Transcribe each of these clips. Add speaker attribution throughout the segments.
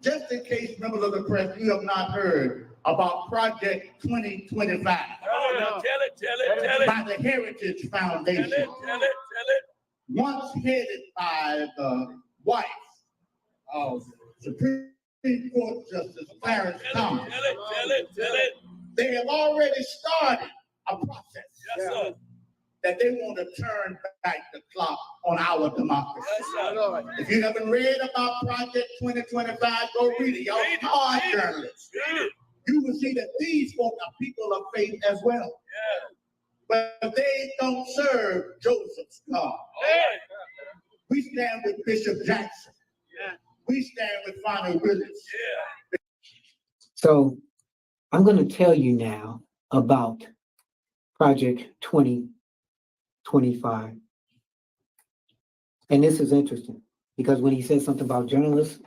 Speaker 1: Just in case members of the press, you have not heard about Project 2025 by the Heritage Foundation, once headed by the wife of Supreme Court Justice Clarence Thomas. They have already started a process that they want to turn back the clock on our democracy. If you haven't read about Project 2025, go read it. Y'all hard journalists. You will see that these folk are people of faith as well. But they don't serve Joseph's God. We stand with Bishop Jackson. We stand with Fonnie Willis.
Speaker 2: So I'm going to tell you now about Project 2025. And this is interesting because when he says something about journalists,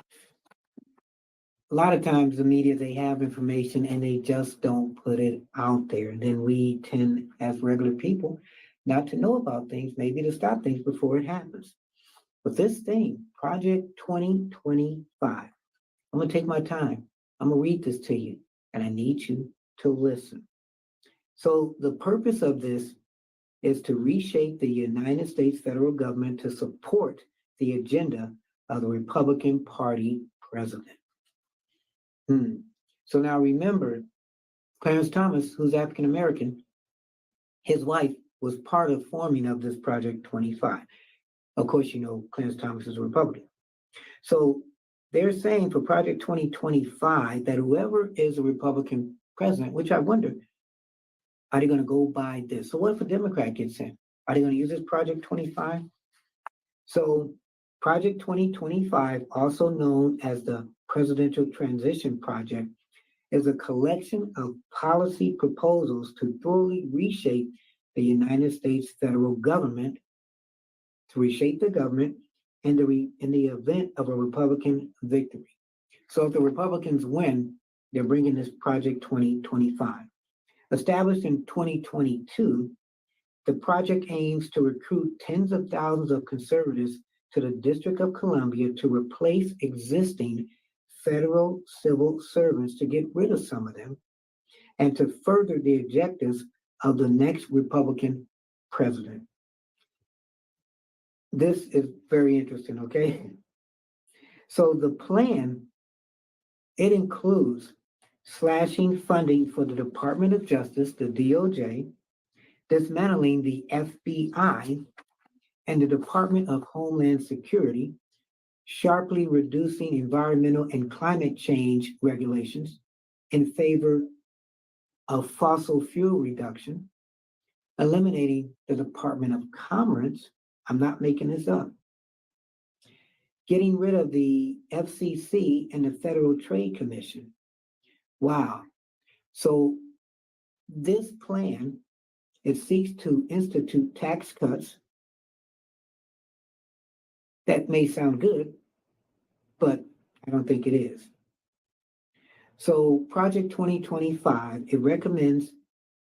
Speaker 2: a lot of times the media, they have information and they just don't put it out there. And then we tend, as regular people, not to know about things, maybe to stop things before it happens. But this thing, Project 2025, I'm going to take my time. I'm going to read this to you, and I need you to listen. So the purpose of this is to reshape the United States federal government to support the agenda of the Republican Party president. So now remember, Clarence Thomas, who's African American, his wife was part of forming of this Project 25. Of course, you know, Clarence Thomas is a Republican. So they're saying for Project 2025 that whoever is a Republican president, which I wonder, are they going to go by this? So what if a Democrat gets in? Are they going to use this Project 25? So Project 2025, also known as the Presidential Transition Project, is a collection of policy proposals to thoroughly reshape the United States federal government, to reshape the government in the event of a Republican victory. So if the Republicans win, they're bringing this Project 2025. Established in 2022, the project aims to recruit tens of thousands of conservatives to the District of Columbia to replace existing federal civil servants, to get rid of some of them, and to further the objectives of the next Republican president. This is very interesting, okay? So the plan, it includes slashing funding for the Department of Justice, the DOJ, dismantling the FBI and the Department of Homeland Security, sharply reducing environmental and climate change regulations in favor of fossil fuel reduction, eliminating the Department of Commerce. I'm not making this up. Getting rid of the FCC and the Federal Trade Commission. Wow. So this plan, it seeks to institute tax cuts. That may sound good, but I don't think it is. So Project 2025, it recommends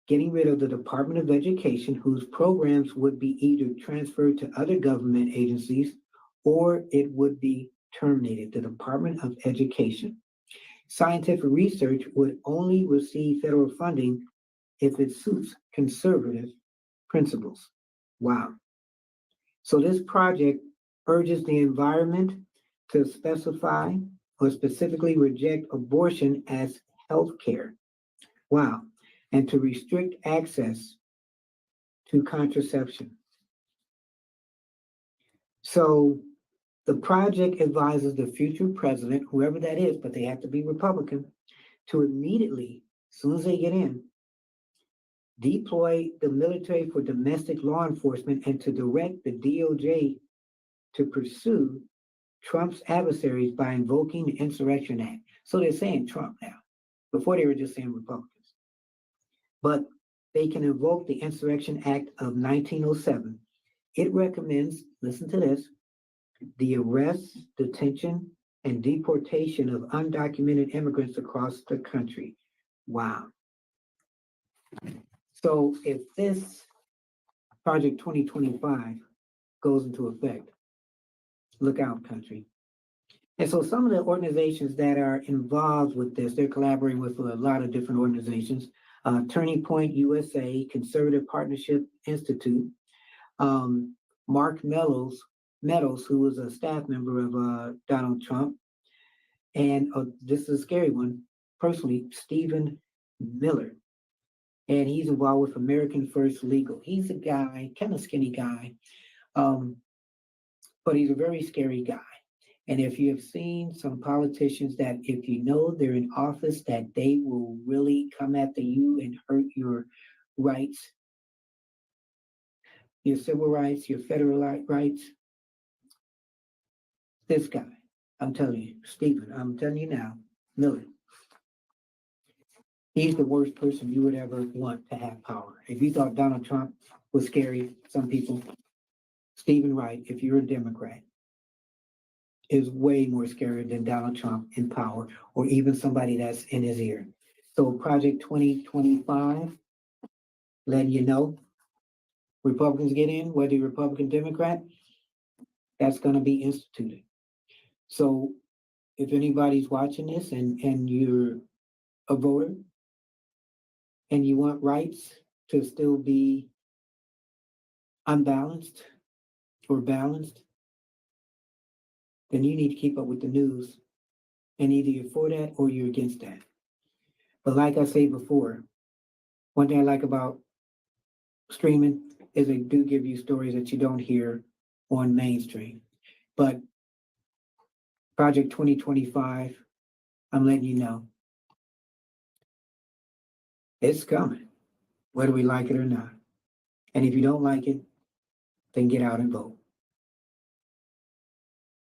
Speaker 2: getting rid of the Department of Education, whose programs would be either transferred to other government agencies or it would be terminated, the Department of Education. Scientific research would only receive federal funding if it suits conservative principles. Wow. So this project urges the environment to specify or specifically reject abortion as health care. Wow. And to restrict access to contraception. So the project advises the future president, whoever that is, but they have to be Republican, to immediately, as soon as they get in, deploy the military for domestic law enforcement and to direct the DOJ to pursue Trump's adversaries by invoking the Insurrection Act. So they're saying Trump now. Before they were just saying Republicans. But they can invoke the Insurrection Act of 1907. It recommends, listen to this, the arrest, detention, and deportation of undocumented immigrants across the country. Wow. So if this Project 2025 goes into effect, look out, country. And so some of the organizations that are involved with this, they're collaborating with a lot of different organizations. Turning Point USA, Conservative Partnership Institute, Mark Meadows, who was a staff member of Donald Trump, and this is a scary one, personally, Stephen Miller. And he's involved with American First Legal. He's a guy, kind of skinny guy, but he's a very scary guy. And if you have seen some politicians that if you know they're in office, that they will really come after you and hurt your rights, your civil rights, your federal rights. This guy, I'm telling you, Stephen, I'm telling you now, Miller, he's the worst person you would ever want to have power. If you thought Donald Trump was scary, some people, Stephen Wright, if you're a Democrat, is way more scary than Donald Trump in power, or even somebody that's in his ear. So Project 2025, letting you know, Republicans get in, whether you're Republican, Democrat, that's gonna be instituted. So if anybody's watching this and you're a voter and you want rights to still be unbalanced or balanced, then you need to keep up with the news, and either you're for that or you're against that. But like I said before, one thing I like about streaming is they do give you stories that you don't hear on mainstream. But Project 2025, I'm letting you know, it's coming, whether we like it or not. And if you don't like it, then get out and vote.